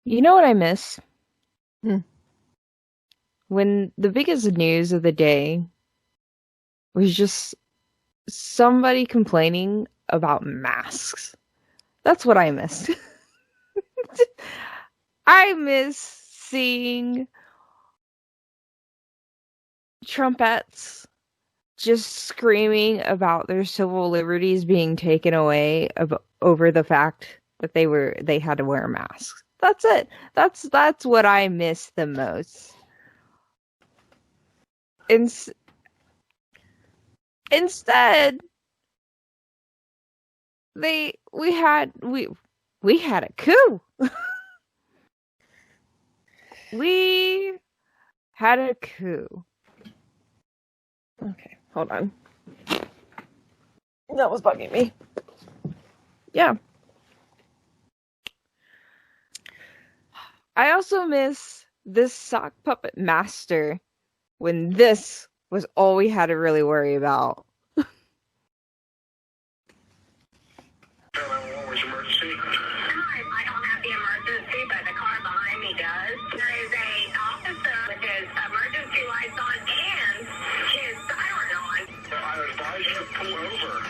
You know what I miss? Hmm. When the biggest news of the day was just somebody complaining about masks. That's what I missed. I miss seeing Trumpettes just screaming about their civil liberties being taken away over the fact that they had to wear masks. That's it. That's what I miss the most. In, Instead, we had a coup. We had a coup. Okay, hold on. That was bugging me. Yeah. I also miss this sock puppet master when this was all we had to really worry about. Emergency? I don't have the emergency, but the car behind me does. There is a officer with his emergency lights on and his siren on. I advise you to pull over.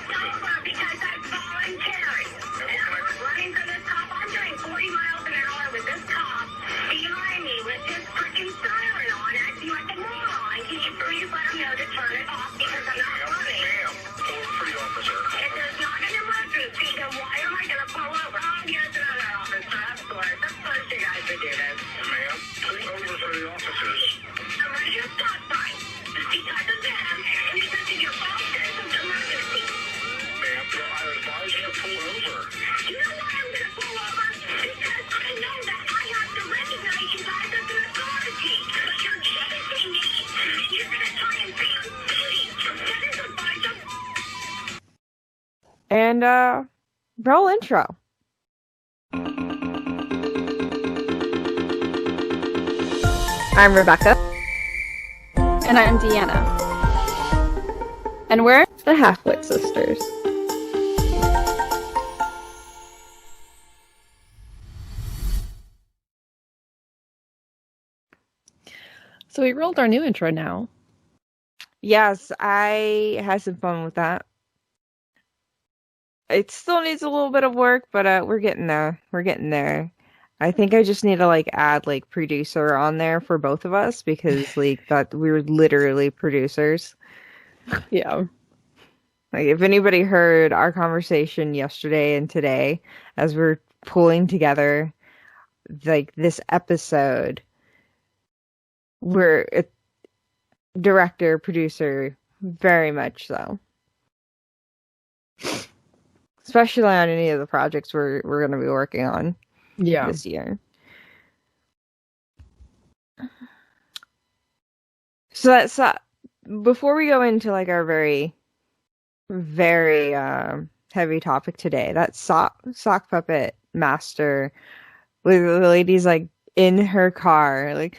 Because that's voluntary. And I'm not running for this cop. I'm doing 40 miles an hour with this cop behind me with his freaking siren on, acting like a moron. Can you please let him know to turn it off because I'm not running? Ma'am, pull over for the officer. If there's not an emergency, then why am I going to pull over? Oh, yes, another officer. Of course you guys would do this. Ma'am, pull over for the officers. I'm ready to stop sign. Because of them and because of your false sense of emergency. Ma'am, I advise you to pull over. You know why I'm going to pull over? Because I know that I have to recognize you guys as an authority. But you're chasing me. And you're going to try and be a city. That is a bunch of... And roll intro. I'm Rebecca. And I'm Deanna. And we're the Halfwit sisters. So we rolled our new intro now. Yes, I had some fun with that. It still needs a little bit of work, but we're getting there. We're getting there. I think I just need to add producer on there for both of us because that we were literally producers. Yeah. If anybody heard our conversation yesterday and today as we're pulling together this episode, we're a director, producer, very much so. Especially on any of the projects we're going to be working on this year. So that's before we go into our very, very heavy topic today, that sock puppet master with the lady's in her car.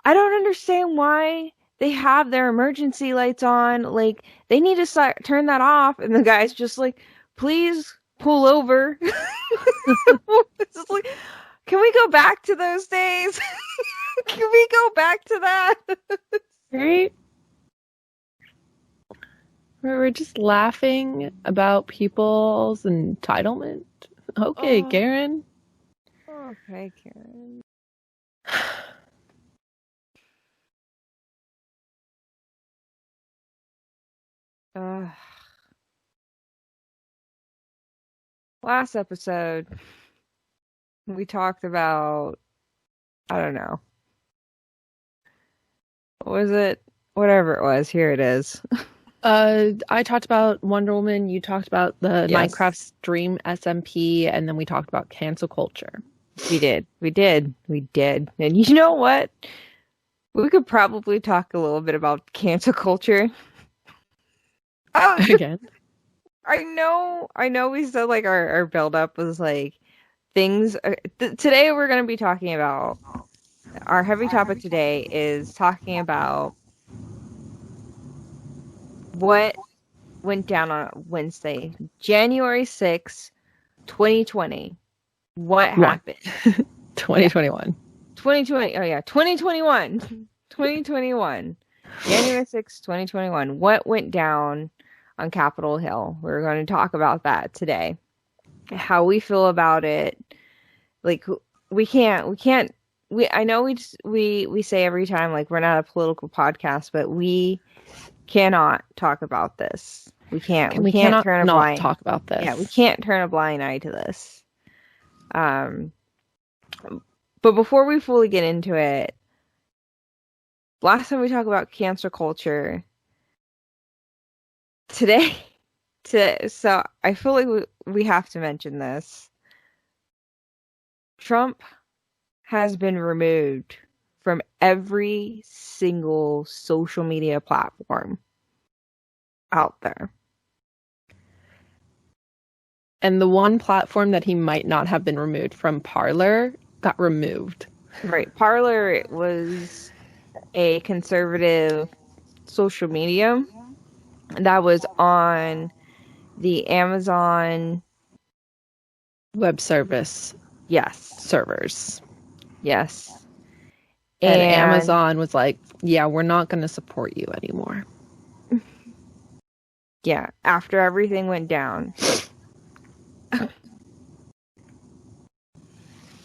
I don't understand why they have their emergency lights on. They need to turn that off. And the guy's just please pull over. It's can we go back to those days? Can we go back to that? Right? We're just laughing about people's entitlement. Okay, Karen. Okay, Karen. Last episode, we talked about, I don't know. What was it? Whatever it was, here it is. I talked about Wonder Woman, you talked about the Minecraft stream SMP, and then we talked about cancel culture. We did. And you know what? We could probably talk a little bit about cancel culture. Again. I know we said our build-up was things. Today we're going to be talking about, our heavy topic today is talking about what went down on Wednesday, January 6th, 2020. What happened? 2021. 2020. Oh, yeah. 2021. 2021. January 6th, 2021. What went down on Capitol Hill? We're going to talk about that today. How we feel about it. Like, I know we say every time, like, we're not a political podcast, but we cannot talk about this. We can't turn a blind talk about this. Yeah, we can't turn a blind eye to this. But before we fully get into it, last time we talked about cancer culture, today, so I feel like we have to mention this. Trump has been removed from every single social media platform out there. And the one platform that he might not have been removed from, Parler, got removed. Right. Parler was a conservative social media that was on the Amazon Web Service. Yes. Servers. Yes. And Amazon was like, yeah, we're not going to support you anymore. Yeah. After everything went down.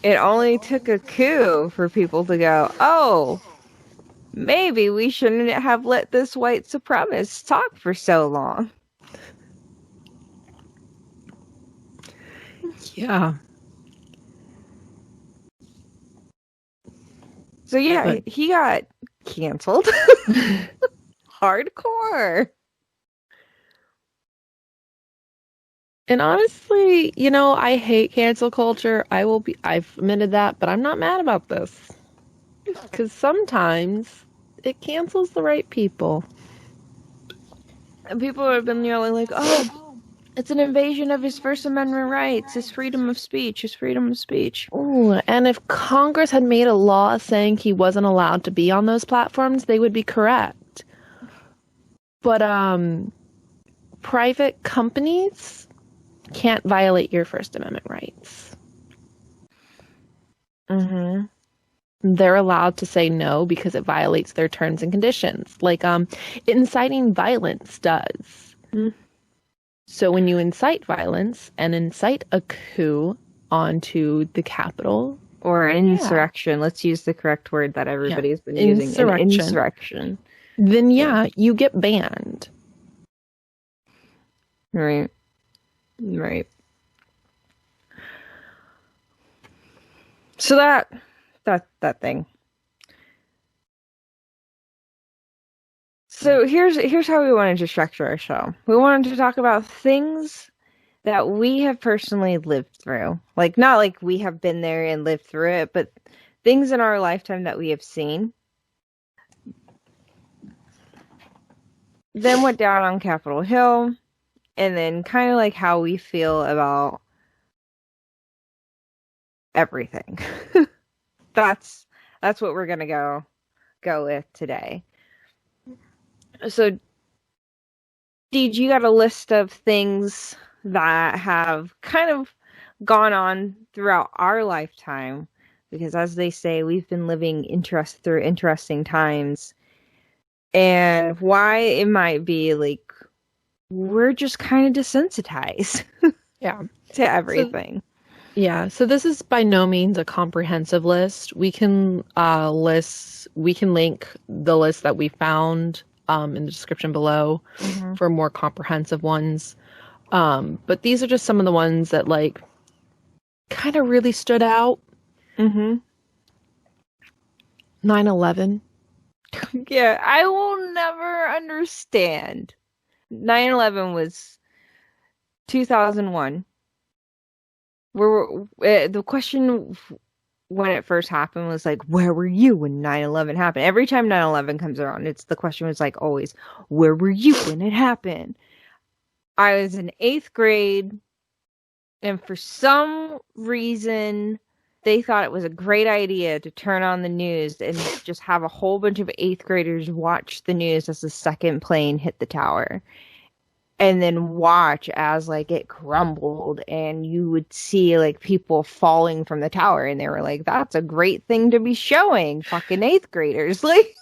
It only took a coup for people to go, oh, maybe we shouldn't have let this white supremacist talk for so long. Yeah. So yeah, he got canceled. Hardcore. And honestly, I hate cancel culture. I've admitted that, but I'm not mad about this. Because sometimes it cancels the right people. And people have been nearly like, oh, it's an invasion of his First Amendment rights, his freedom of speech, Ooh, and if Congress had made a law saying he wasn't allowed to be on those platforms, they would be correct. But private companies can't violate your First Amendment rights. Mm-hmm. They're allowed to say no because it violates their terms and conditions. Like inciting violence does. Mm-hmm. So when you incite violence and incite a coup onto the Capitol. Or an insurrection. Let's use the correct word that everybody's been using. An insurrection. Then you get banned. Right. So that thing. So here's how we wanted to structure our show. We wanted to talk about things that we have personally lived through. Like, not like we have been there and lived through it, but things in our lifetime that we have seen. Then went down on Capitol Hill, and then kind of like how we feel about everything. That's what we're gonna go with today. So, Deej, you got a list of things that have kind of gone on throughout our lifetime, because as they say, we've been living through interesting times, and why it might be like we're just kind of desensitized to everything. So this is by no means a comprehensive list. We can link the list that we found in the description below for more comprehensive ones. But these are just some of the ones that like kind of really stood out. 9/11. Yeah, I will never understand. 9/11 was 2001. The question when it first happened was like, where were you when 9/11 happened? Every time 9/11 comes around, the question was like always, where were you when it happened? I was in 8th grade, and for some reason, they thought it was a great idea to turn on the news and just have a whole bunch of 8th graders watch the news as the second plane hit the tower. and then watch as like it crumbled, and you would see like people falling from the tower, and they were like, that's a great thing to be showing fucking eighth graders. Like,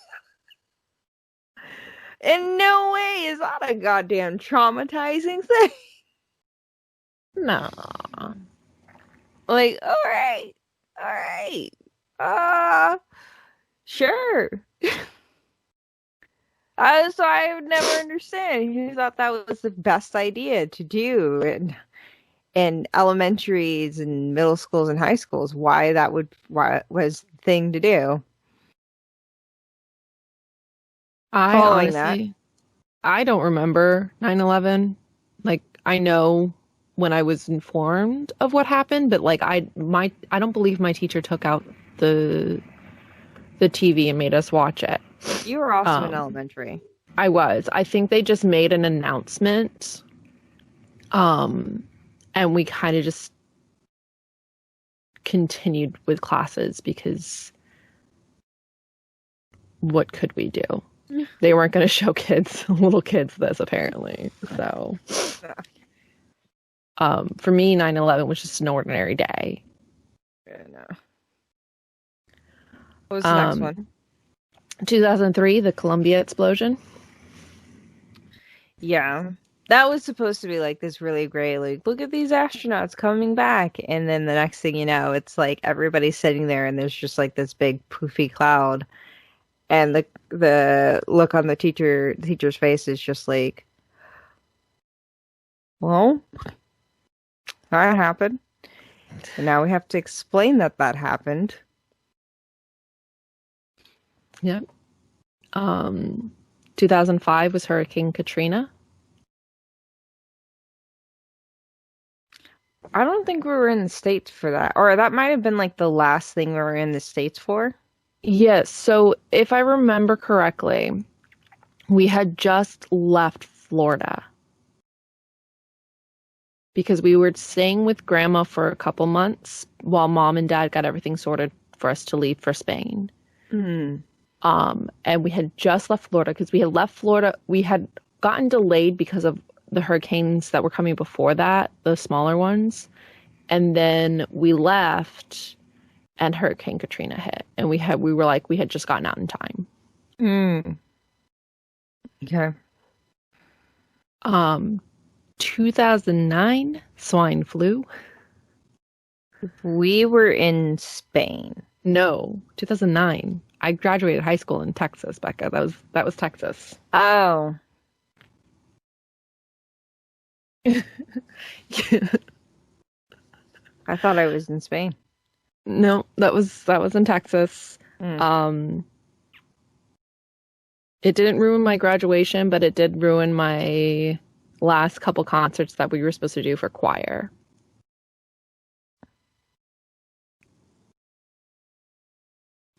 in no way is that a goddamn traumatizing thing. No. Like, all right, sure. So I would never understand. He thought that was the best idea to do in elementaries and middle schools and high schools. Why it was the thing to do. I don't remember 9/11. Like, I know when I was informed of what happened, but like I don't believe my teacher took out the TV and made us watch it. You were also in elementary. I was. I think they just made an announcement. And we kind of just continued with classes because what could we do? They weren't going to show little kids this, apparently. So, for me, 9/11 was just an ordinary day. No. What was the next one? 2003, the Columbia explosion. Yeah. That was supposed to be like this really great, like, look at these astronauts coming back. And then the next thing you know, it's like everybody's sitting there and there's just like this big poofy cloud. And the look on the teacher's face is just like, well, that happened. And now we have to explain that happened. Yep. 2005 was Hurricane Katrina. I don't think we were in the States for that. Or that might have been like the last thing we were in the States for. Yes. So if I remember correctly, we had just left Florida because we were staying with Grandma for a couple months while Mom and Dad got everything sorted for us to leave for Spain. Mm-hmm. And we had just left Florida because we had left Florida. We had gotten delayed because of the hurricanes that were coming before that, the smaller ones. And then we left and Hurricane Katrina hit. And we had just gotten out in time. Okay. 2009, swine flu. We were in Spain. No, 2009. I graduated high school in Texas, Becca. That was Texas. Oh. I thought I was in Spain. No, that was in Texas. It didn't ruin my graduation, but it did ruin my last couple concerts that we were supposed to do for choir.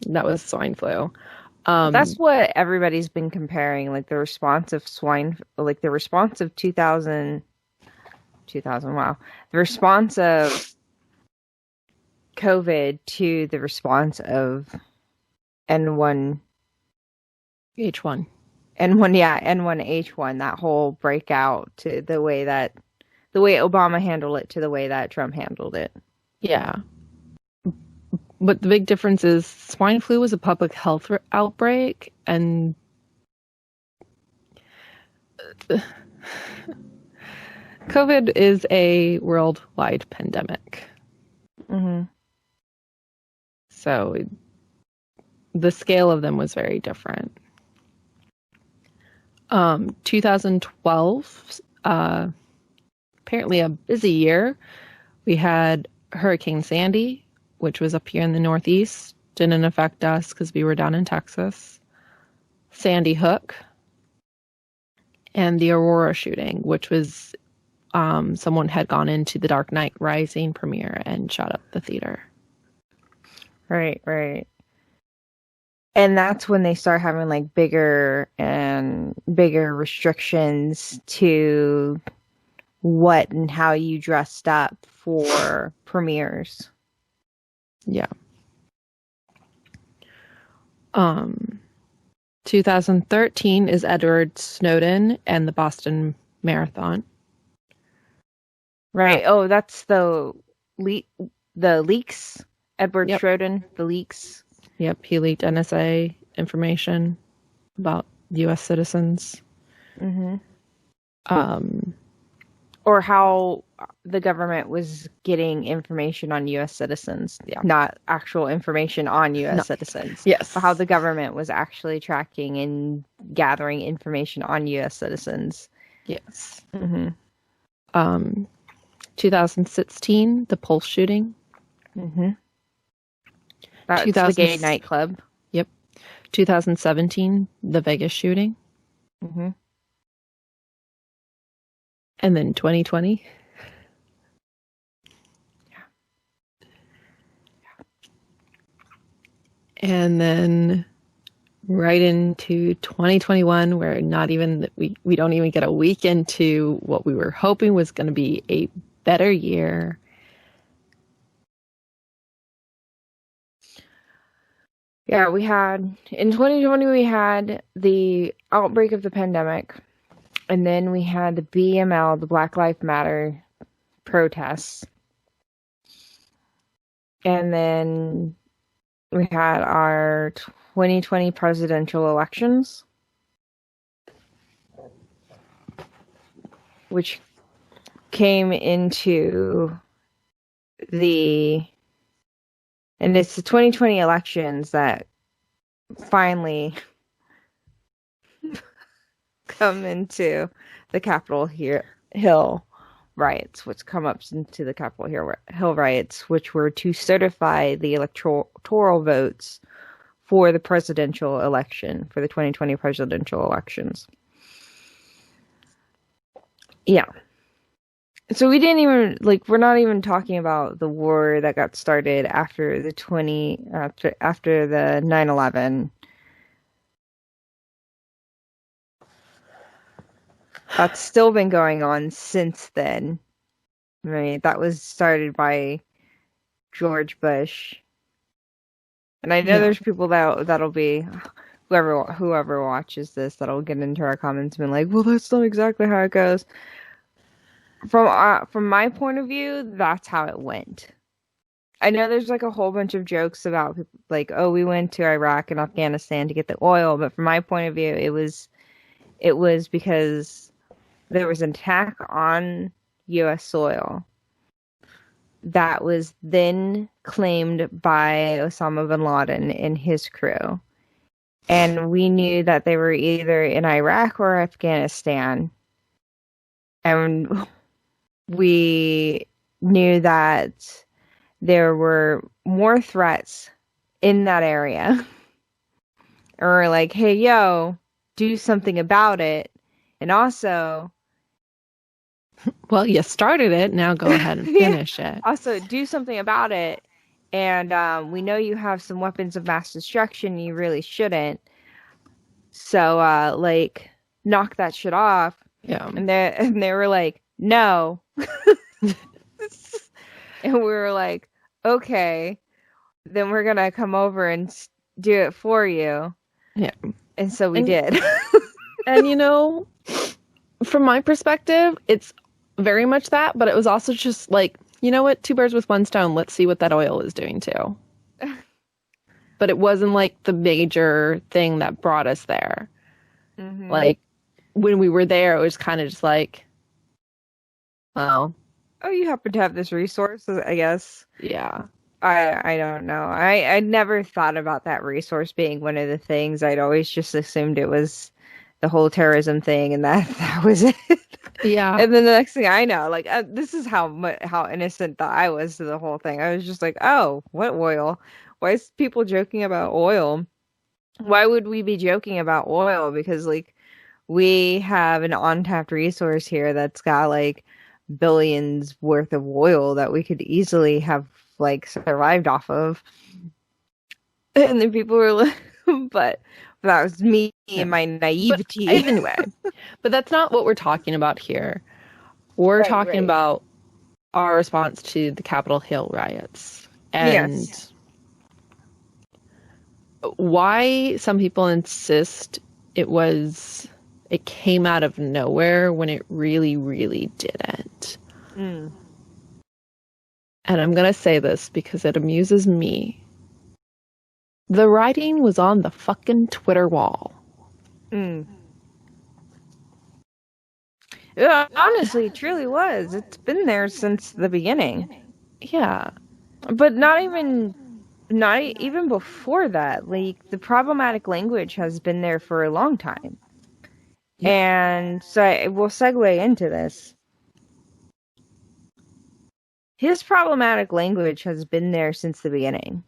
That was swine flu. That's what everybody's been comparing, like the response of 2000, wow. The response of COVID to the response of N1H1, that whole breakout, to the way Obama handled it to the way that Trump handled it. Yeah. But the big difference is swine flu was a public health outbreak, and COVID is a worldwide pandemic. Mm-hmm. So the scale of them was very different. 2012, apparently a busy year. We had Hurricane Sandy, which was up here in the Northeast. Didn't affect us because we were down in Texas. Sandy Hook. And the Aurora shooting, which was someone had gone into the Dark Knight Rising premiere and shot up the theater. Right. And that's when they start having like bigger restrictions to what and how you dressed up for premieres. Yeah. 2013 is Edward Snowden and the Boston marathon. Right. Oh, that's the leaks. Edward Yep. Snowden, the leaks. Yep, he leaked NSA information about U.S. citizens. Mm-hmm. Or how the government was getting information on U.S. citizens. Yeah. Not actual information on U.S. citizens. Yes. But how the government was actually tracking and gathering information on U.S. citizens. Yes. Mm-hmm. 2016, the Pulse shooting. Mm-hmm. That's the gay nightclub. Yep. 2017, the Vegas shooting. Mm-hmm. And then 2020. Yeah. And then right into 2021, where not even we don't even get a week into what we were hoping was going to be a better year. Yeah, in 2020 we had the outbreak of the pandemic, and then we had the BML, the Black Lives Matter protests. And then we had our 2020 presidential elections, which came into and it's the 2020 elections that finally come into the Capitol Hill riots, which come up into the Capitol Hill riots, which were to certify the electoral votes for the presidential election, for the 2020 presidential elections. Yeah. So we didn't even, we're not even talking about the war that got started after the 9/11. That's still been going on since then. Right? That was started by George Bush. And I know there's people that'll be, whoever watches this, that'll get into our comments and be like, well, that's not exactly how it goes. From my point of view, that's how it went. I know there's a whole bunch of jokes about we went to Iraq and Afghanistan to get the oil, but from my point of view, it was because there was an attack on U.S. soil that was then claimed by Osama bin Laden and his crew. And we knew that they were either in Iraq or Afghanistan. And we knew that there were more threats in that area. Or hey, yo, do something about it. And also, well, you started it. Now go ahead and finish it. Also, do something about it. And we know you have some weapons of mass destruction. You really shouldn't. So, knock that shit off. Yeah. And they were like, no. And we were like, okay, then we're going to come over and do it for you. Yeah. And so we did. And, from my perspective, it's very much that, but it was also just you know what? Two birds with one stone. Let's see what that oil is doing too. But it wasn't the major thing that brought us there. Mm-hmm. When we were there, it was kind of just well. Oh, you happen to have this resource, I guess. Yeah. I don't know. I never thought about that resource being one of the things. I'd always just assumed it was the whole terrorism thing, and that was it. Yeah. And then the next thing I know, this is how innocent that I was to the whole thing. I was just oh, what oil? Why is people joking about oil? Why would we be joking about oil? Because we have an untapped resource here that's got billions worth of oil that we could easily have survived off of. And then people were but that was me and my naivety. But anyway, but that's not what we're talking about here. We're talking about our response to the Capitol Hill riots and why some people insist it was it came out of nowhere when it really, really didn't. Mm. And I'm going to say this because it amuses me. The writing was on the fucking Twitter wall. Mm. Yeah, honestly, it truly was. It's been there since the beginning. Yeah. But not even before that. Like, the problematic language has been there for a long time. Yeah. And so we'll segue into this. His problematic language has been there since the beginning.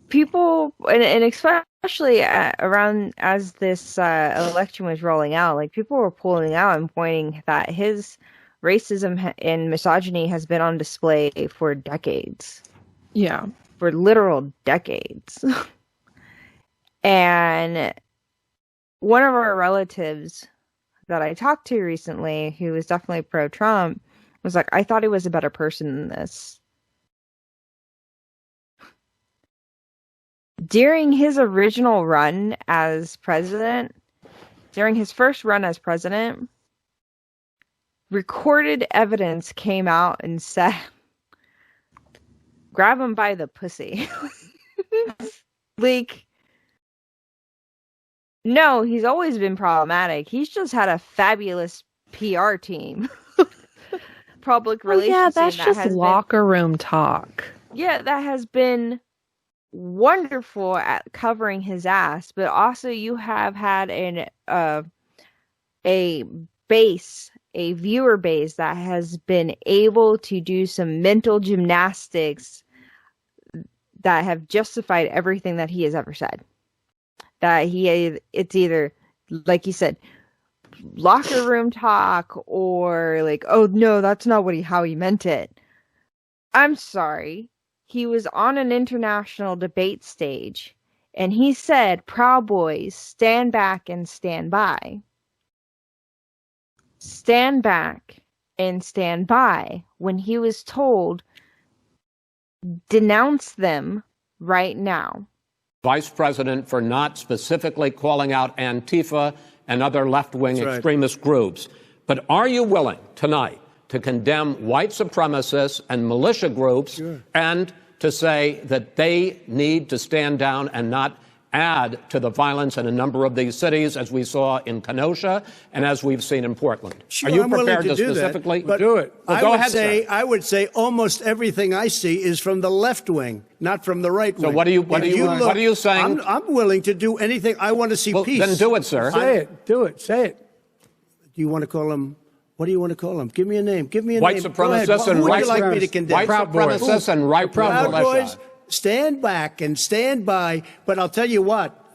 People, and especially around as this election was rolling out, like, people were pulling out and pointing that his racism and misogyny has been on display for decades. Yeah. For literal decades. And one of our relatives that I talked to recently, who was definitely pro-Trump, was like, I thought he was a better person than this. During his original run as president, during his first run as president, recorded evidence came out and said, grab him by the pussy. Like, no, he's always been problematic. He's just had a fabulous PR team. Public relations yeah, that's team just locker room talk. Yeah, that has been wonderful at covering his ass, but also you have had a viewer base that has been able to do some mental gymnastics that have justified everything that he has ever said. That it's either, like you said, locker room talk, or like, oh no, that's not how he meant it. I'm sorry. He was on an international debate stage, and he said, Proud Boys, stand back and stand by. Stand back and stand by, when he was told, denounce them right now. Vice President for not specifically calling out Antifa and other left-wing extremist groups. But are you willing tonight to condemn white supremacists and militia groups and to say that they need to stand down and not add to the violence in a number of these cities, as we saw in Kenosha and as we've seen in Portland? Sure, are you I'm prepared to do specifically do it? Well, go ahead, sir. I would say almost everything I see is from the left wing, not from the right wing. So what are you saying? I'm willing to do anything. I want to see peace. Then do it, sir. Say it. Do it. Say it. Do you want to call him? What do you want to call him? Give me a name. Give me a white name. Supremacists and who would right you like me to condemn? White supremacists and right Proud militia. Boys, stand back and stand by. But I'll tell you what.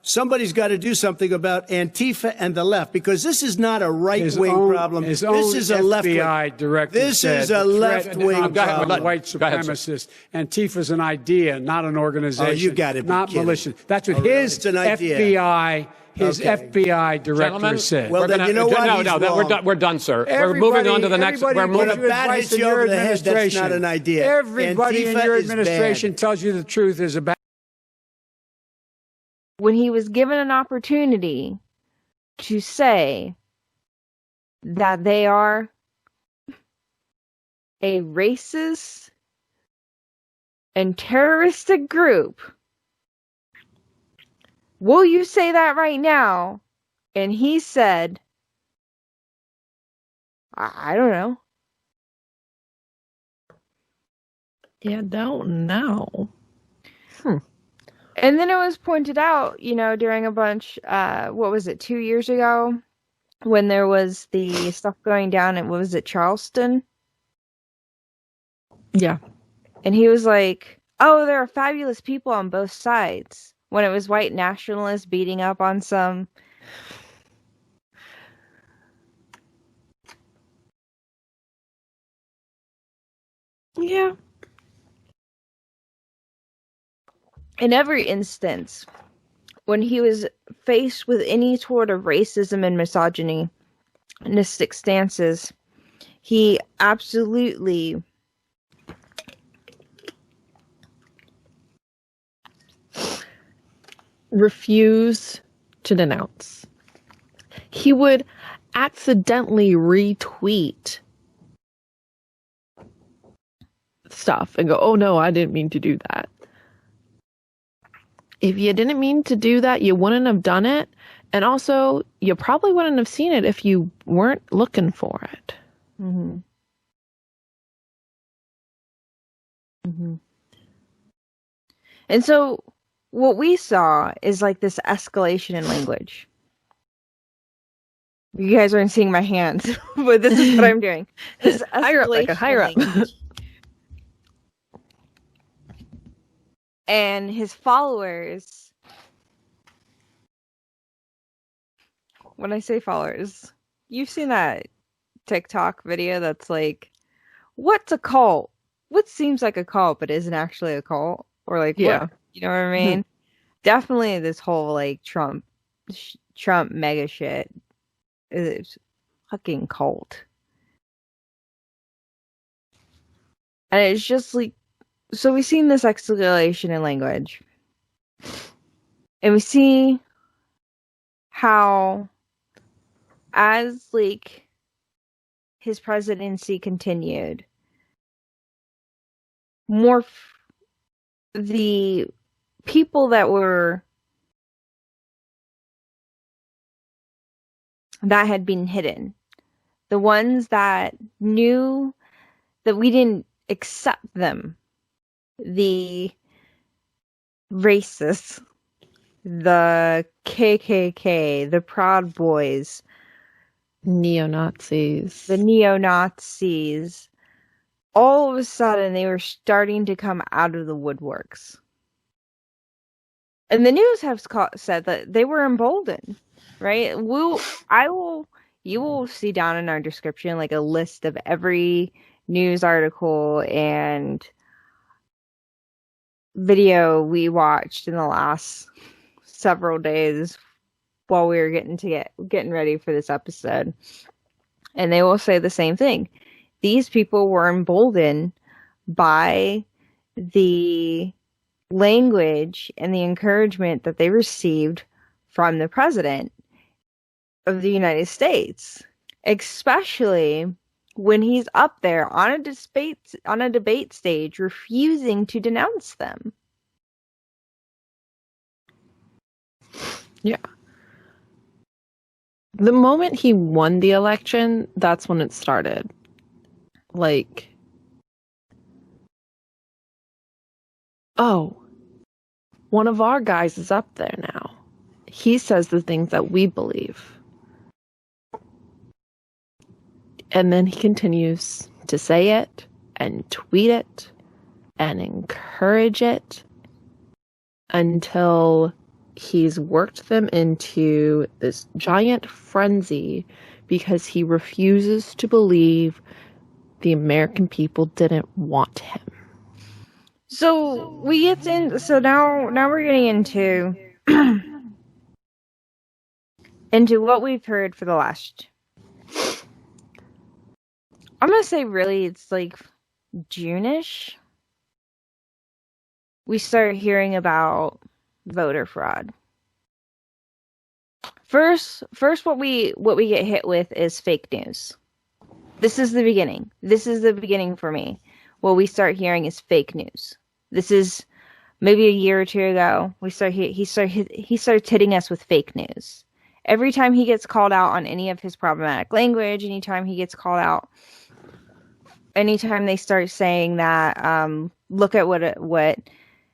Somebody's got to do something about Antifa and the left, because this is not a right-wing problem. This is a left-wing. FBI director This is a left-wing problem. White supremacist. Antifa's an idea, not an organization. Oh, you got to be not kidding. militia. That's what his FBI. FBI director Gentlemen, said. Well, then you know what? No, we're done, sir. We're moving on to the next. We're moving. When a bat hits you over the head, that's not an idea. Everybody Antifa in your is administration bad. tells you the truth is a bad. When he was given an opportunity to say that they are a racist and terroristic group, will you say that right now? And he said, I don't know. Yeah, don't know. And then it was pointed out, during a bunch, 2 years ago, when there was the stuff going down at, what was it, Charleston? Yeah. And he was like, oh, there are fabulous people on both sides. When it was white nationalists beating up on some. Yeah. In every instance, when he was faced with any sort of racism and misogynistic stances, he absolutely refused to denounce. He would accidentally retweet stuff and go, oh no, I didn't mean to do that. If you didn't mean to do that, you wouldn't have done it. And also, you probably wouldn't have seen it if you weren't looking for it. Mm-hmm. Mm-hmm. And so what we saw is like this escalation in language. You guys aren't seeing my hands, but this is what I'm doing. This higher up, Becca, higher up. And his followers, when I say followers, you've seen that TikTok video that's like, what's a cult? What seems like a cult but isn't actually a cult? Or like, yeah. What, you know what I mean? Definitely this whole like Trump mega shit is fucking cult. And it's just like, so we've seen this escalation in language. And we see how as like his presidency continued, the people that had been hidden, the ones that knew that we didn't accept them, the racists, the KKK, the Proud Boys, neo-Nazis, all of a sudden they were starting to come out of the woodworks. And the news have said that they were emboldened, right? You will see down in our description like a list of every news article and video we watched in the last several days while we were getting ready for this episode. And they will say the same thing. These people were emboldened by the language and the encouragement that they received from the president of the United States, especially when he's up there on a debate stage refusing to denounce them. Yeah. The moment he won the election, that's when it started. Like, oh, one of our guys is up there now. He says the things that we believe. And then he continues to say it and tweet it and encourage it until he's worked them into this giant frenzy because he refuses to believe the American people didn't want him. So now we're getting into into what we've heard for the last, I'm gonna say really it's like June-ish. We start hearing about voter fraud. First what we get hit with is fake news. This is the beginning. This is the beginning for me. What we start hearing is fake news. This is maybe a year or two ago. He started hitting us with fake news. Every time he gets called out on any of his problematic language, anytime he gets called out, anytime they start saying that, look at what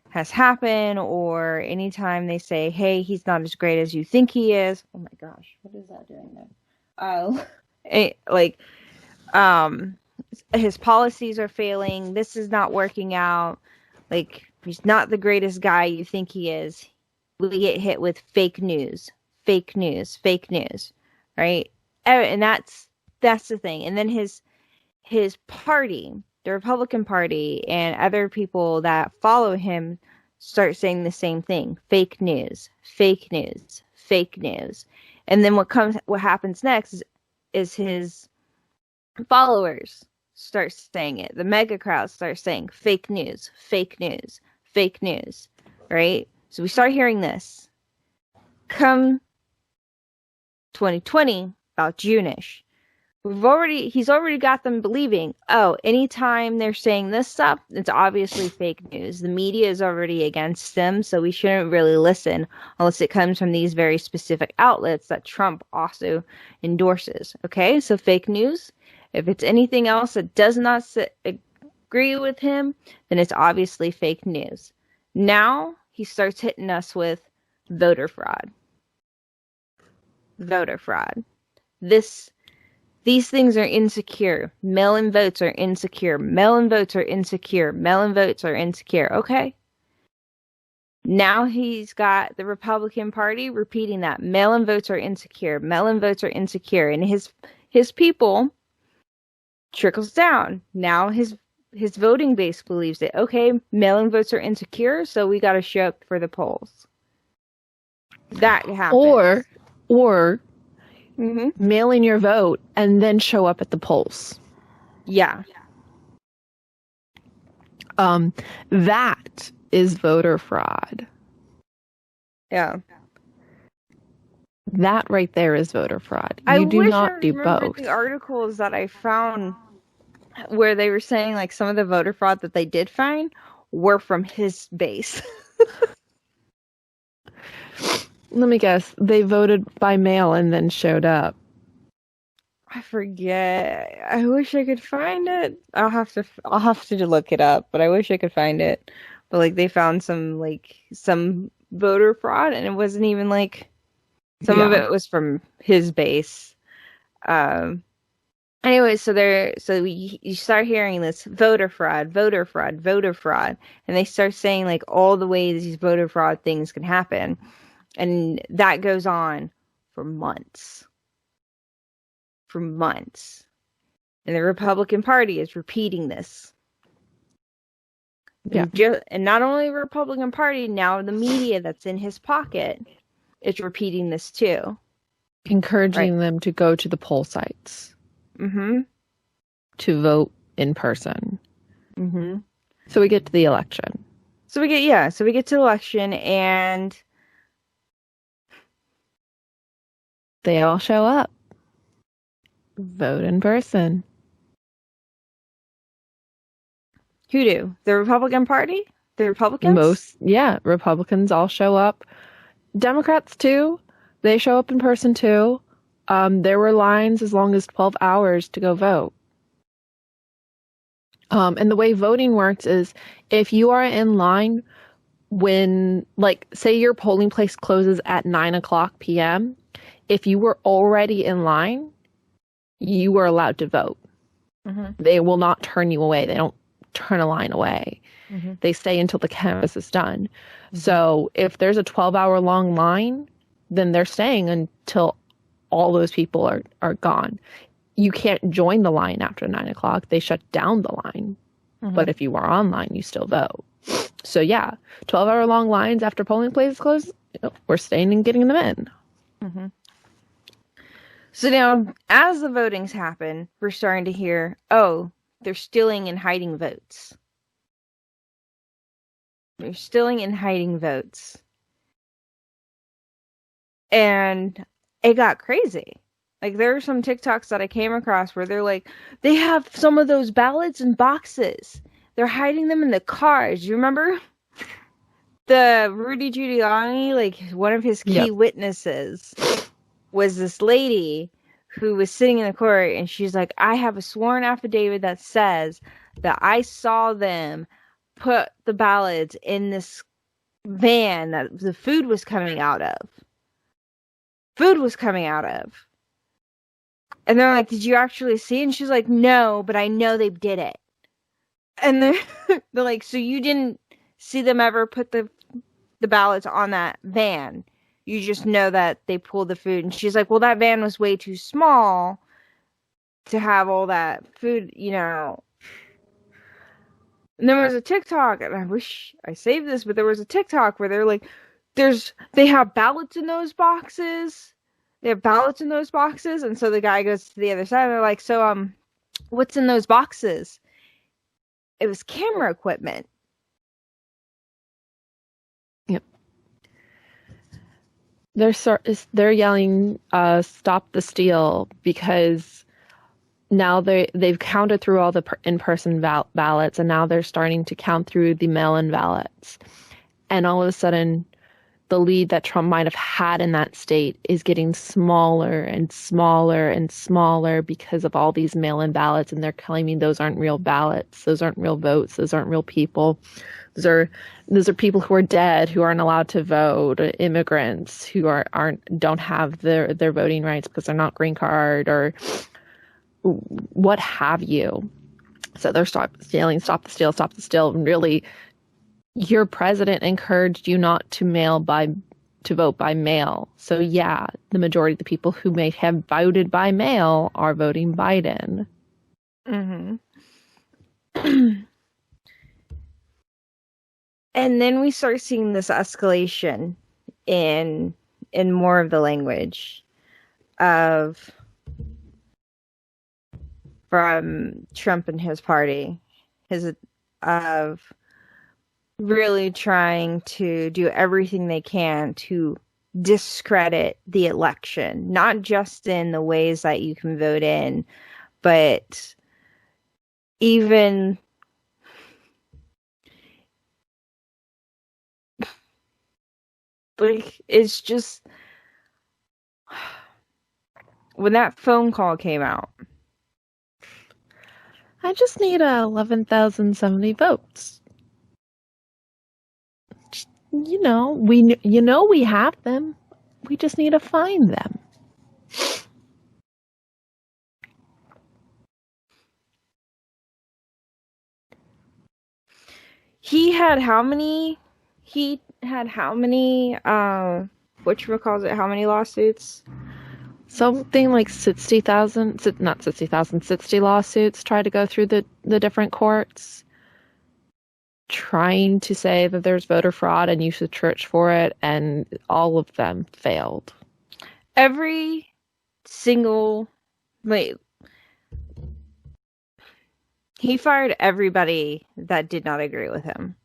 has happened, or anytime they say, hey, he's not as great as you think he is. Oh my gosh, what is that doing there? His policies are failing. This is not working out. Like, he's not the greatest guy you think he is. We get hit with fake news, right? And that's the thing. And then his party, the Republican Party, and other people that follow him start saying the same thing: fake news. And then what happens next is his followers start saying it. The mega crowd starts saying fake news, right? So we start hearing this. Come 2020, about June-ish. He's already got them believing, anytime they're saying this stuff, it's obviously fake news. The media is already against them, so we shouldn't really listen unless it comes from these very specific outlets that Trump also endorses. Okay, so fake news. If it's anything else that does not agree with him, then it's obviously fake news. Now he starts hitting us with voter fraud. Voter fraud. These things are insecure. Mail-in votes are insecure. Mail-in votes are insecure. Mail-in votes are insecure. Okay. Now he's got the Republican Party repeating that. Mail-in votes are insecure. Mail-in votes are insecure. And his people trickles down. Now his voting base believes it. Okay, mail-in votes are insecure, so we got to show up for the polls. That happens. Or mail in your vote and then show up at the polls. Yeah. That is voter fraud. Yeah. That right there is voter fraud. You do not do both. The articles that I found where they were saying like some of the voter fraud that they did find were from his base. Let me guess. They voted by mail and then showed up. I forget. I wish I could find it. I'll have to look it up, but I wish I could find it. But like they found some voter fraud, and it wasn't even like some of it was from his base. Anyway, you start hearing this voter fraud, and they start saying like all the ways these voter fraud things can happen. And that goes on for months. And the Republican Party is repeating this. Yeah. And not only the Republican Party, now the media that's in his pocket is repeating this too. Encouraging them to go to the poll sites. Mm-hmm. To vote in person. Mm-hmm. So we get to the election. So we get to the election, and they all show up. Vote in person. Who do? The Republican Party? The Republicans? Republicans all show up. Democrats too. They show up in person too. There were lines as long as 12 hours to go vote. And the way voting works is if you are in line when, like, say your polling place closes at 9:00 p.m., if you were already in line, you were allowed to vote. Mm-hmm. They will not turn you away. They don't turn a line away. Mm-hmm. They stay until the canvass is done. Mm-hmm. So if there's a 12-hour long line, then they're staying until all those people are gone. You can't join the line after 9:00. They shut down the line. Mm-hmm. But if you are online, you still vote. So 12-hour long lines after polling places close, we're staying and getting them in. Mm-hmm. So now, as the votings happen, we're starting to hear, they're stealing and hiding votes. They're stealing and hiding votes. And it got crazy. Like, there were some TikToks that I came across where they're like, they have some of those ballots in boxes. They're hiding them in the cars. You remember? The Rudy Giuliani, like, one of his key witnesses was this lady who was sitting in the court, and she's like, I have a sworn affidavit that says that I saw them put the ballots in this van that the food was coming out of. And they're like, did you actually see it? And she's like, no, but I know they did it. And they're like, so you didn't see them ever put the ballots on that van? You just know that they pulled the food. And she's like, well, that van was way too small to have all that food, And there was a TikTok, and I wish I saved this, but there was a TikTok where they're like, they have ballots in those boxes. And so the guy goes to the other side, and they're like, so, what's in those boxes? It was camera equipment. Yep. they're yelling, "Stop the steal," because now they've counted through all the in-person ballots, and now they're starting to count through the mail-in ballots. And all of a sudden, the lead that Trump might have had in that state is getting smaller and smaller and smaller because of all these mail-in ballots, and they're claiming those aren't real ballots, those aren't real votes, those aren't real people. Those are people who are dead, who aren't allowed to vote, immigrants who don't have their voting rights because they're not green card or what have you. So they're yelling, "Stop the steal, stop the steal." And really, your president encouraged you not to vote by mail. So yeah, the majority of the people who may have voted by mail are voting Biden. Mm-hmm. And then we start seeing this escalation in more of the language from Trump and his party, of really trying to do everything they can to discredit the election, not just in the ways that you can vote in, but even like, it's just, when that phone call came out, I just need 11,070 votes. We have them. We just need to find them. He had how many whatchamacallit, how many lawsuits? Something like 60,000, not 60,000, 60 lawsuits try to go through the different courts, trying to say that there's voter fraud and you should search for it, and all of them failed. Every single, he fired everybody that did not agree with him.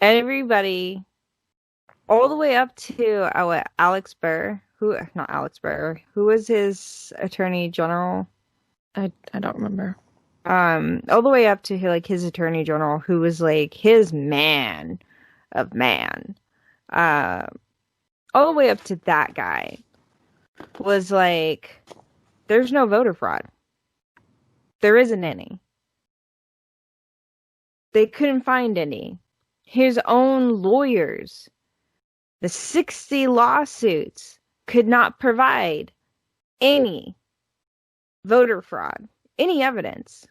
Everybody, all the way up to Alex Burr, who was his attorney general? I don't remember. All the way up to his attorney general, who was his man of man. All the way up to that guy was there's no voter fraud. There isn't any. They couldn't find any. His own lawyers, the 60 lawsuits, could not provide any voter fraud, any evidence.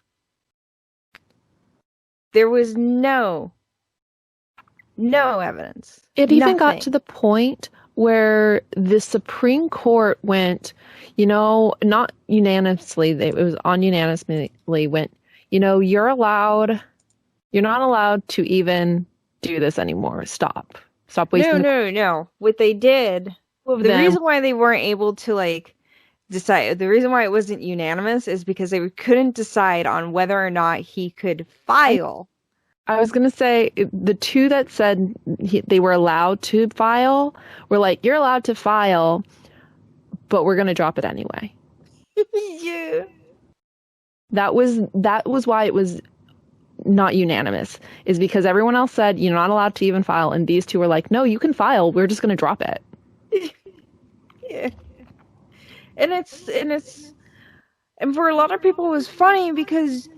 There was no evidence. It even got to the point where the Supreme Court went, not unanimously, it was unanimously went, you're not allowed to even do this anymore. Stop wasting. No. What they did, the reason why they weren't able to decide, the reason why it wasn't unanimous is because they couldn't decide on whether or not he could file. I was going to say, the two that said they were allowed to file were you're allowed to file, but we're going to drop it anyway. Yeah. That was why it was not unanimous, is because everyone else said you're not allowed to even file, and these two were no, you can file, we're just going to drop it. Yeah. And for a lot of people it was funny because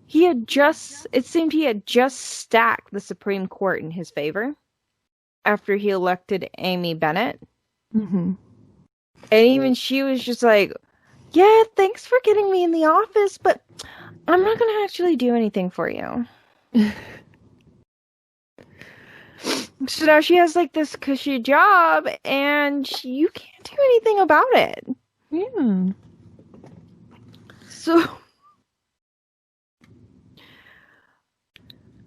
it seemed he had just stacked the Supreme Court in his favor after he elected Amy Bennett. Mm-hmm. And even she was just yeah, thanks for getting me in the office, but I'm not going to actually do anything for you. So now she has this cushy job, and you can't do anything about it. Yeah. So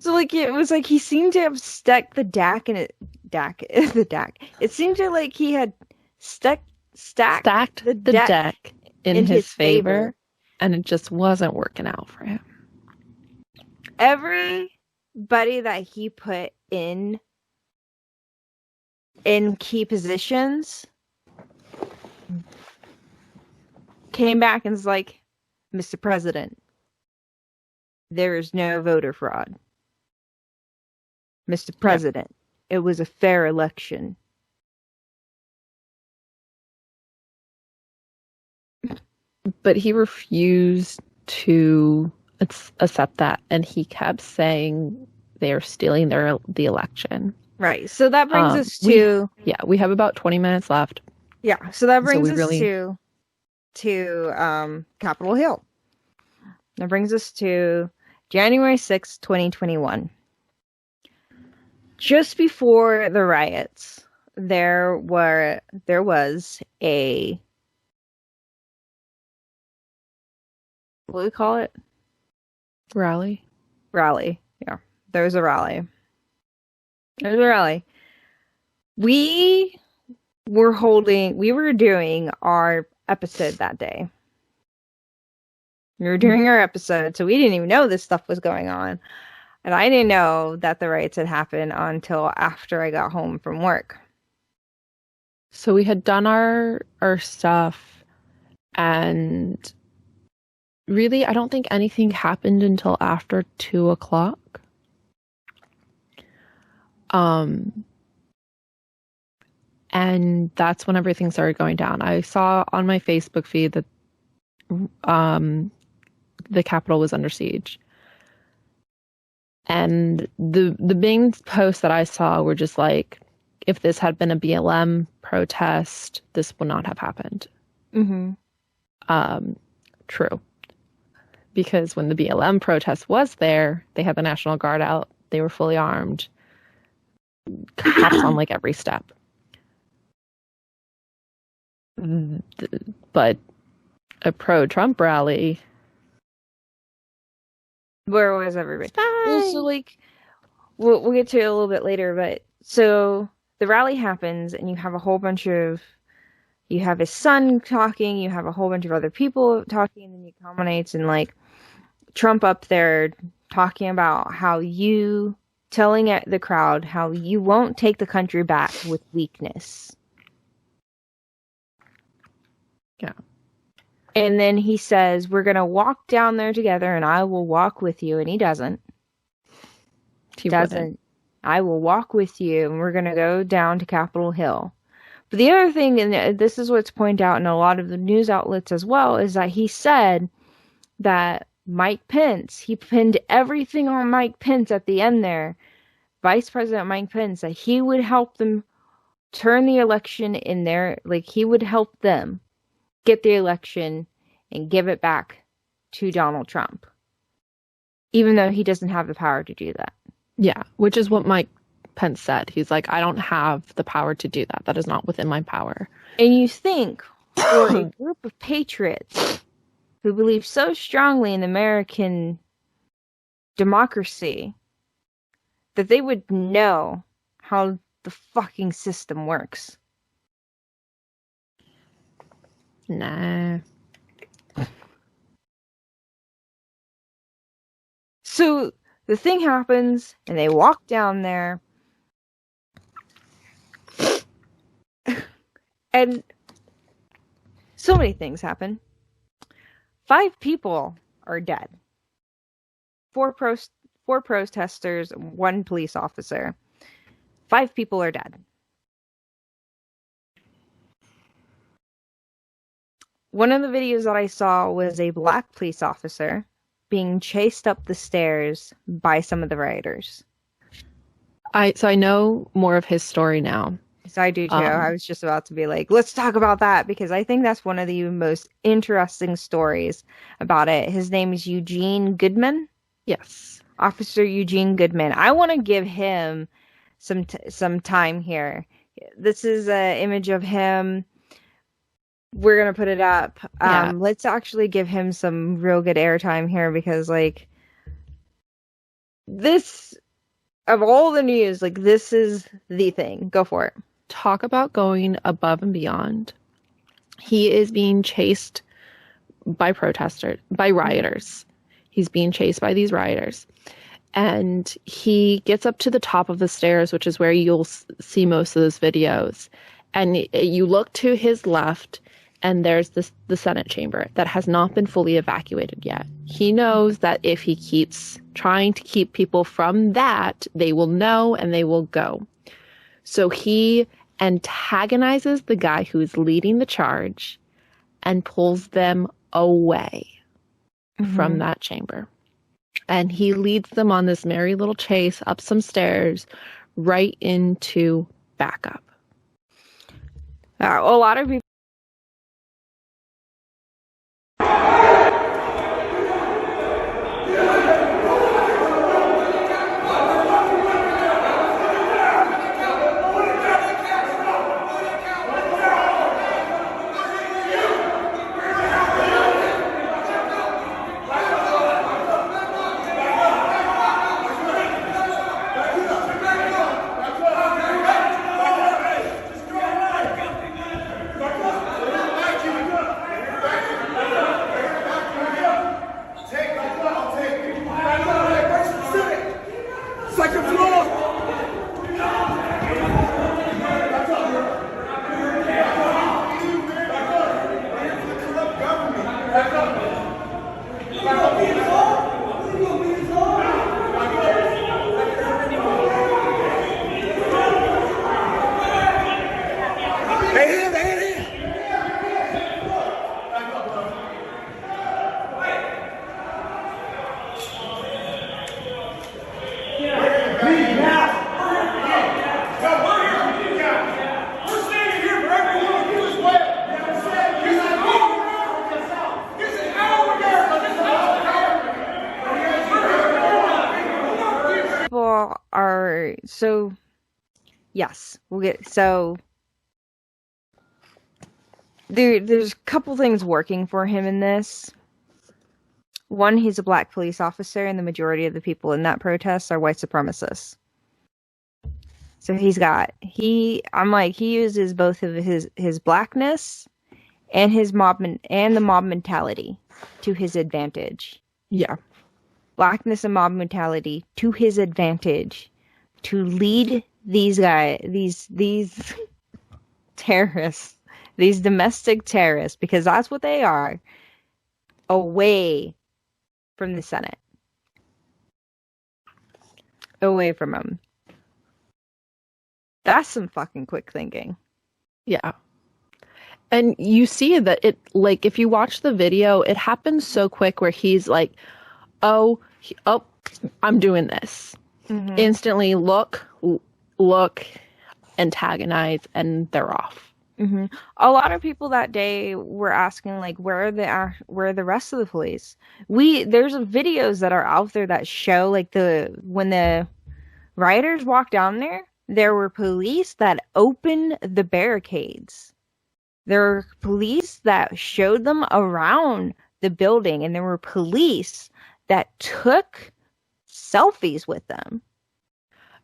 it was he seemed to have stuck the deck in it. It seemed to he had stacked the deck in his favor, and it just wasn't working out for him. Everybody that he put in key positions came back and was like, Mr. President, there is no voter fraud. Mr. President, it was a fair election. But he refused to accept that, and he kept saying they are stealing the election. Right. So that brings us to... we have about 20 minutes left. Yeah. So that brings us to Capitol Hill. That brings us to January 6th, 2021. Just before the riots, there was a... What do we call it? Rally. Yeah. There was a rally. We were doing our episode that day. We were doing our episode, so we didn't even know this stuff was going on. And I didn't know that the riots had happened until after I got home from work. So we had done our stuff, and really, I don't think anything happened until after 2:00. And that's when everything started going down. I saw on my Facebook feed that the Capitol was under siege. And the main posts that I saw were just like, if this had been a BLM protest, this would not have happened. Mm-hmm. True. Because when the BLM protest was there, they had the National Guard out. They were fully armed. Cops on like every step. But a pro-Trump rally... Where was everybody? So, like, we'll get to it a little bit later, but so the rally happens, and you have a whole bunch of... You have his son talking, you have a whole bunch of other people talking, and then it culminates in, like, Trump up there talking about telling the crowd how you won't take the country back with weakness. Yeah. And then he says, we're going to walk down there together and I will walk with you. And he doesn't. He doesn't. I will walk with you and we're going to go down to Capitol Hill. But the other thing, and this is what's pointed out in a lot of the news outlets as well, is that he said that Mike Pence, he pinned everything on Mike Pence at the end there, Vice President Mike Pence, that he would help them turn the election in there, like he would help them get the election and give it back to Donald Trump. Even though he doesn't have the power to do that. Yeah, which is what Mike Pence said. He's like, I don't have the power to do that. That is not within my power. And you think, for a group of patriots who believe so strongly in American democracy, that they would know how the fucking system works. Nah. So the thing happens, and they walk down there, and so many things happen. 5 people are dead. 4 protesters, 1 police officer. 5 people are dead. One of the videos that I saw was a black police officer being chased up the stairs by some of the rioters. So I know more of his story now. So I do too. I was just about to be like, let's talk about that, because I think that's one of the most interesting stories about it. His name is Eugene Goodman. Yes. Officer Eugene Goodman. I want to give him some time here. This is an image of him. We're going to put it up. Yeah. Let's actually give him some real good airtime here, because, like, this, of all the news, like, this is the thing. Go for it. Talk about going above and beyond. He is being chased by rioters. He's being chased by these rioters. And he gets up to the top of the stairs, which is where you'll see most of those videos. And you look to his left, and there's the Senate chamber that has not been fully evacuated yet. He knows that if he keeps trying to keep people from that, they will know and they will go. So he antagonizes the guy who's leading the charge and pulls them away from that chamber. And he leads them on this merry little chase up some stairs right into backup. A lot of people. So, yes, we'll get, so there's a couple things working for him in this. One, he's a black police officer, and the majority of the people in that protest are white supremacists. So he uses both of his blackness and his the mob mentality to his advantage. Yeah. Blackness and mob mentality to his advantage to lead these terrorists, these domestic terrorists, because that's what they are, away from the Senate. Away from them. That's some fucking quick thinking. Yeah. And you see that it, like, if you watch the video, it happens so quick where he's like, oh, I'm doing this. Mm-hmm. Instantly look, antagonize, and they're off. Mm-hmm. A lot of people that day were asking, like, where are the rest of the police? There's videos that are out there that show, like, when the rioters walked down there were police that opened the barricades. There were police that showed them around the building, and there were police that took selfies with them.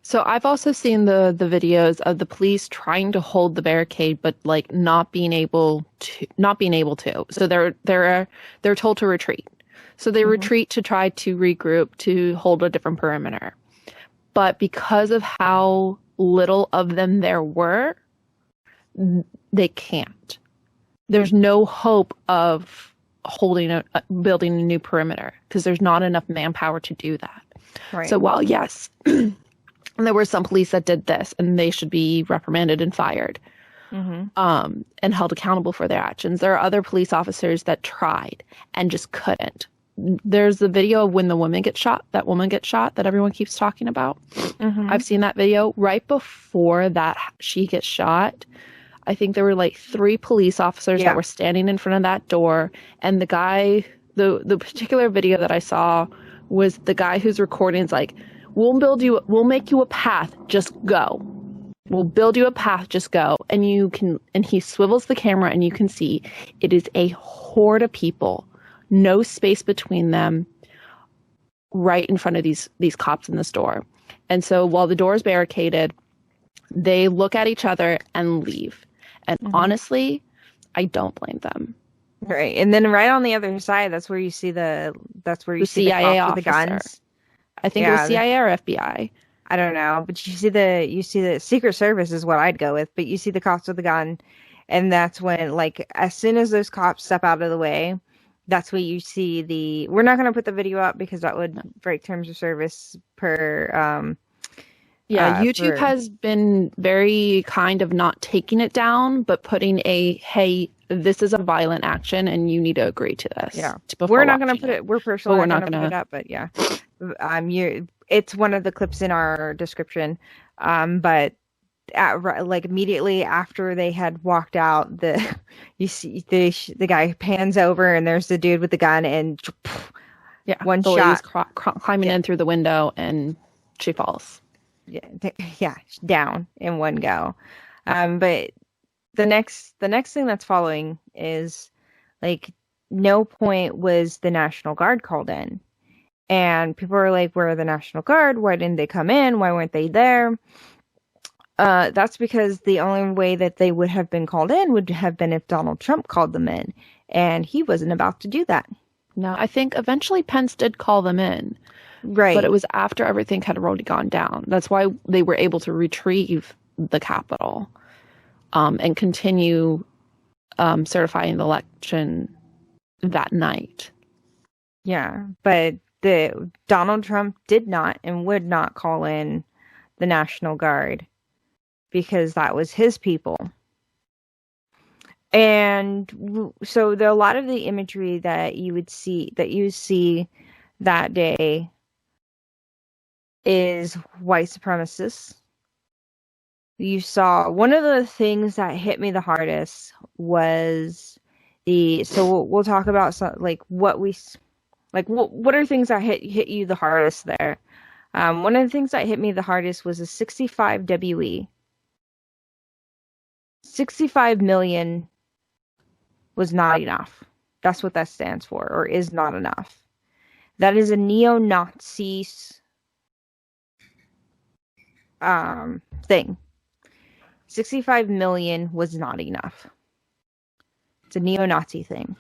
So I've also seen the videos of the police trying to hold the barricade, but like not being able to. So they're told to retreat. So they retreat to try to regroup to hold a different perimeter. But because of how little of them there were, they can't. There's no hope of building a new perimeter because there's not enough manpower to do that. Right. So while yes, there were some police that did this and they should be reprimanded and fired, and held accountable for their actions, there are other police officers that tried and just couldn't. There's the video of when the woman gets shot that everyone keeps talking about. I've seen that video. Right before that she gets shot, I think there were like 3 police officers that were standing in front of that door, and the guy, the particular video that I saw was the guy who's recording is like, we'll make you a path, just go. We'll build you a path, just go. And he swivels the camera and you can see it is a horde of people, no space between them, right in front of these cops in this door. And so while the door is barricaded, they look at each other and leave. And honestly, I don't blame them. Right. And then right on the other side, that's where you see the CIA cops with the officer. guns. I think it was CIA or FBI. I don't know, but you see the Secret Service is what I'd go with, but you see the cops with the gun, And that's when, like, as soon as those cops step out of the way, that's when you see we're not going to put the video up because that would break terms of service per, YouTube has been very kind of not taking it down, but putting hey, this is a violent action and you need to agree to this. Yeah. We're not going to put it, we're personally we're not going to put it up, but yeah. It's one of the clips in our description. But like immediately after they had walked out, you see the guy pans over and there's the dude with the gun and one the shot climbing in through the window and she falls. Yeah, down in one go. But the next thing that's following is, like, no point was the National Guard called in. And people are like, where are the National Guard? Why didn't they come in? Why weren't they there? That's because the only way that they would have been called in would have been if Donald Trump called them in. And he wasn't about to do that. No, I think eventually Pence did call them in. Right. But it was after everything had already gone down. That's why they were able to retrieve the Capitol and continue certifying the election that night. Yeah, but Donald Trump did not and would not call in the National Guard because that was his people. And so a lot of the imagery that you see that day is white supremacists. You saw one of the things that hit me the hardest was we'll talk about what are things that hit you the hardest there. One of the things that hit me the hardest was a 65 WE. 65 million was not enough. That's what that stands for, or is not enough. That is a neo-Nazi thing. 65 million was not enough. It's a neo-Nazi thing.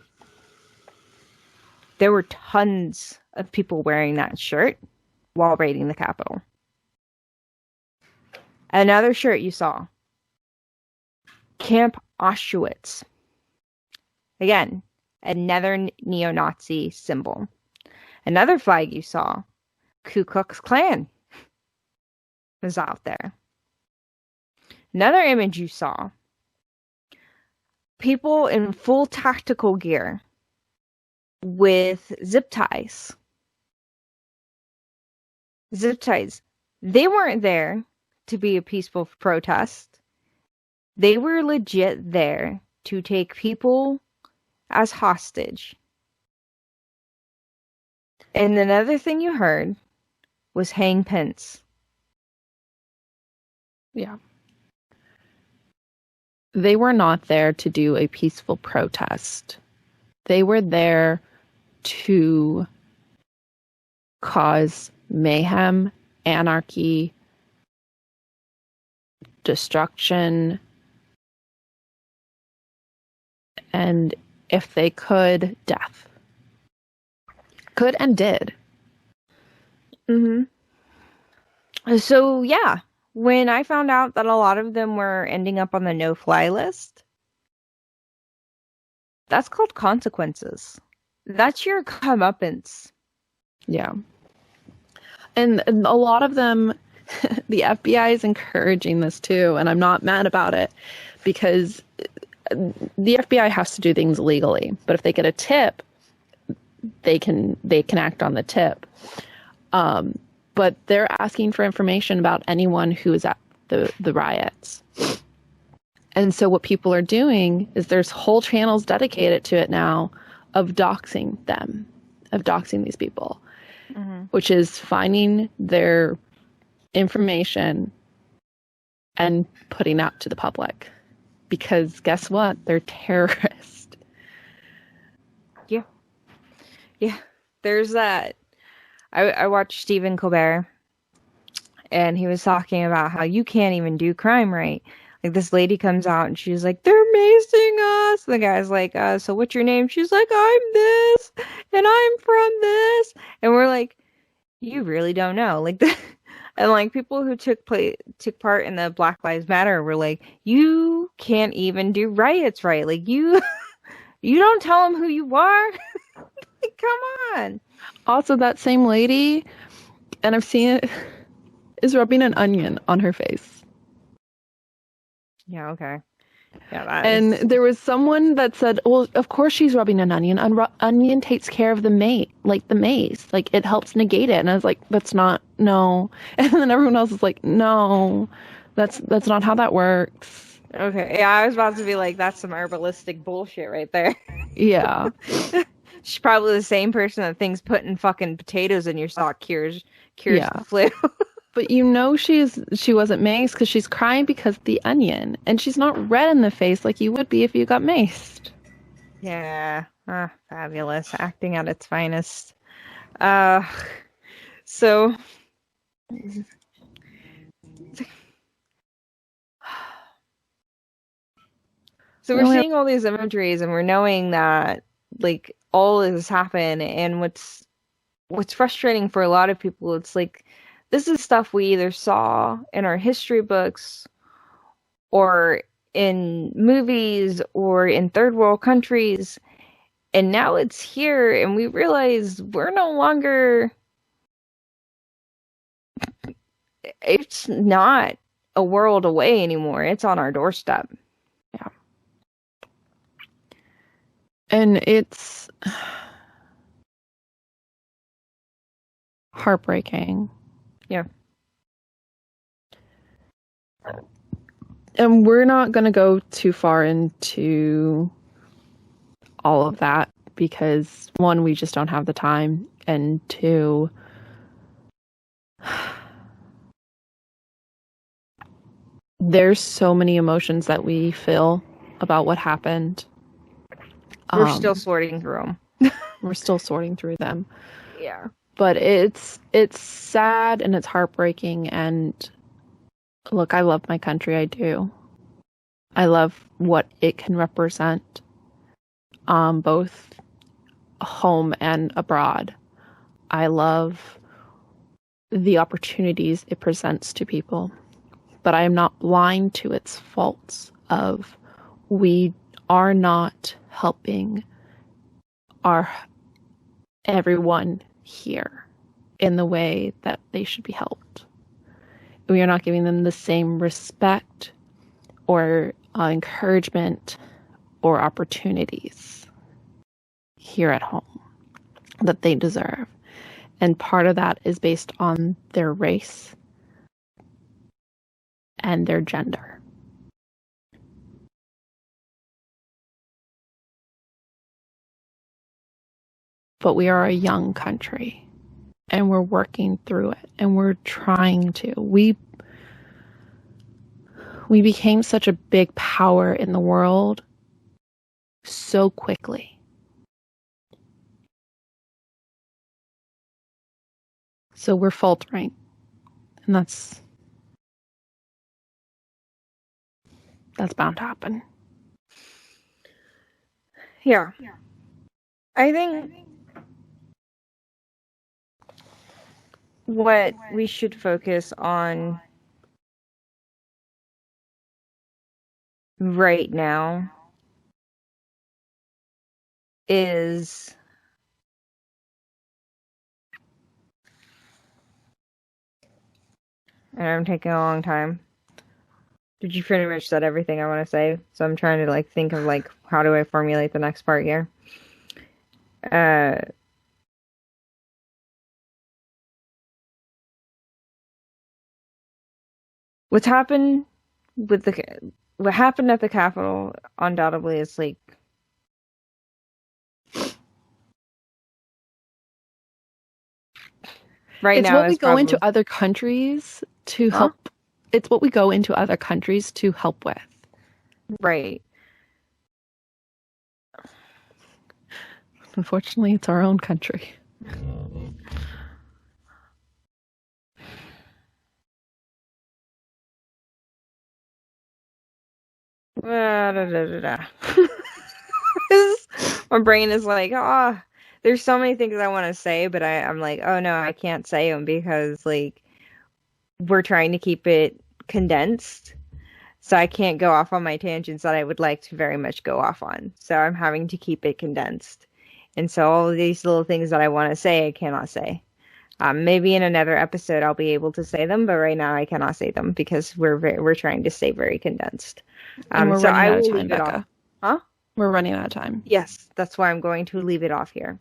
There were tons of people wearing that shirt while raiding the Capitol. Another shirt you saw. Camp Auschwitz. Again, another neo-Nazi symbol. Another flag you saw. Ku Klux Klan was out there. Another image you saw. People in full tactical gear with zip ties. Zip ties. They weren't there to be a peaceful protest. They were legit there to take people as hostage. And another thing you heard was hang Pence. Yeah. They were not there to do a peaceful protest. They were there to cause mayhem, anarchy, destruction, and if they could, death. Could and did. Mm-hmm. So, yeah. When I found out that a lot of them were ending up on the no-fly list, that's called consequences. That's your comeuppance. Yeah. And a lot of them, the FBI is encouraging this too, and I'm not mad about it, because the FBI has to do things legally. But if they get a tip, they can act on the tip. But they're asking for information about anyone who is at the riots. And so what people are doing is there's whole channels dedicated to it now of doxing them, of doxing these people, which is finding their information and putting out to the public. Because guess what? They're terrorists. Yeah. Yeah. There's that. I watched Stephen Colbert, and he was talking about how you can't even do crime right. Like, this lady comes out, and she's like, they're macing us. The guy's like, so what's your name? She's like, I'm this, and I'm from this. And we're like, you really don't know. Like, And like people who took part in the Black Lives Matter were like, you can't even do riots right. Like you don't tell them who you are. Like, come on. Also, that same lady, and I've seen it, is rubbing an onion on her face. Yeah, okay. Yeah, and there was someone that said, well, of course she's rubbing an onion. Onion takes care of the mace. Like, it helps negate it. And I was like, that's not, no. And then everyone else was like, no, that's not how that works. Okay, yeah, I was about to be like, that's some herbalistic bullshit right there. Yeah. She's probably the same person that thinks putting fucking potatoes in your sock cures the flu. But you know she wasn't maced because she's crying because of the onion. And she's not red in the face like you would be if you got maced. Yeah. Fabulous. Acting at its finest. So we're seeing all these imageries and we're knowing that like all this happened, and what's frustrating for a lot of people, it's like this is stuff we either saw in our history books or in movies or in third world countries, and now it's here and we realize we're no longer, it's not a world away anymore, it's on our doorstep. Yeah. And it's heartbreaking. Yeah. And we're not going to go too far into all of that because, one, we just don't have the time, and two, there's so many emotions that we feel about what happened. We're still sorting through them. We're still sorting through them. Yeah. But it's sad and it's heartbreaking, and look, I love my country, I do. I love what it can represent, both home and abroad. I love the opportunities it presents to people, but I am not blind to its faults of we are not helping everyone here in the way that they should be helped. We are not giving them the same respect or encouragement or opportunities here at home that they deserve. And part of that is based on their race and their gender. But we are a young country, and we're working through it, and we're trying to. We became such a big power in the world so quickly. So we're faltering, and that's bound to happen. Yeah. I think what we should focus on right now is and I'm taking a long time. Did you pretty much said everything I want to say? So I'm trying to like think of like how do I formulate the next part here? What happened at the Capitol undoubtedly is like it's what we go into other countries to help. It's what we go into other countries to help with. Right. Unfortunately, it's our own country. My brain is like, there's so many things I want to say, but I'm like, oh no, I can't say them because like we're trying to keep it condensed. So I can't go off on my tangents that I would like to very much go off on. So I'm having to keep it condensed. And so all of these little things that I want to say, I cannot say. Maybe in another episode I'll be able to say them, but right now I cannot say them because we're trying to stay very condensed. And we're so running I out will of time, leave it Becca. off. Huh? We're running out of time. Yes, that's why I'm going to leave it off here.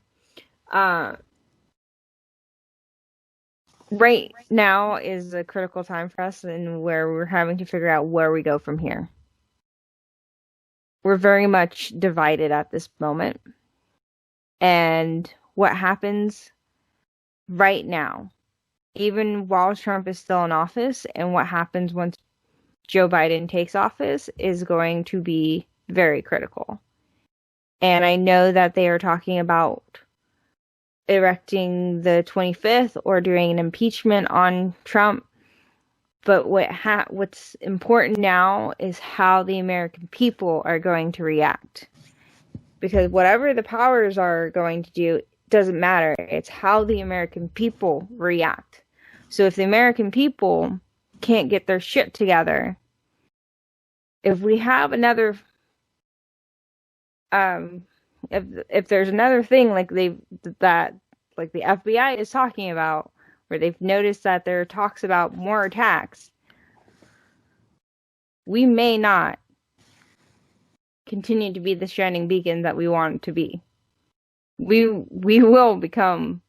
Right now is a critical time for us, and where we're having to figure out where we go from here. We're very much divided at this moment. And what happens right now, even while Trump is still in office, and what happens once Joe Biden takes office is going to be very critical. And I know that they are talking about erecting the 25th or doing an impeachment on Trump. But what's important now is how the American people are going to react. Because whatever the powers are going to do doesn't matter. It's how the American people react. So if the American people can't get their shit together, if we have another, if there's another thing like the FBI is talking about, where they've noticed that there are talks about more attacks, we may not continue to be the shining beacon that we want to be. We will become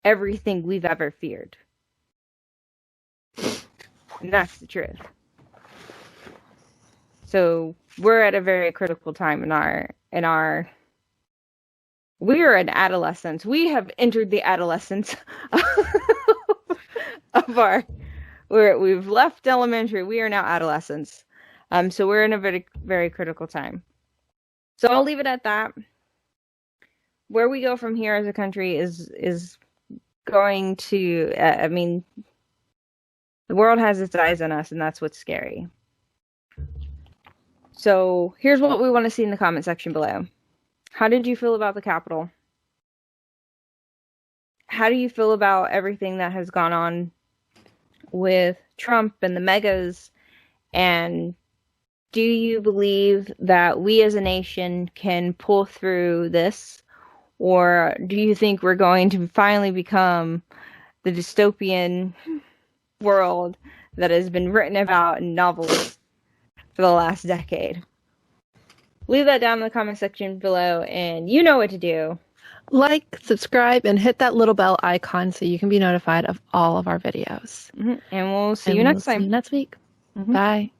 everything we've ever feared. And that's the truth. So we're at a very critical time in our we are in adolescence. We have entered the adolescence of we've left elementary. We are now adolescents. So we're in a very, very critical time. So I'll leave it at that. Where we go from here as a country is going to, the world has its eyes on us, and that's what's scary. So here's what we want to see in the comment section below. How did you feel about the Capitol? How do you feel about everything that has gone on with Trump and the megas? And do you believe that we as a nation can pull through this? Or do you think we're going to finally become the dystopian world that has been written about in novels for the last decade? Leave that down in the comment section below, and you know what to do. Like, subscribe, and hit that little bell icon so you can be notified of all of our videos. And we'll see you next time. See you next week. Bye.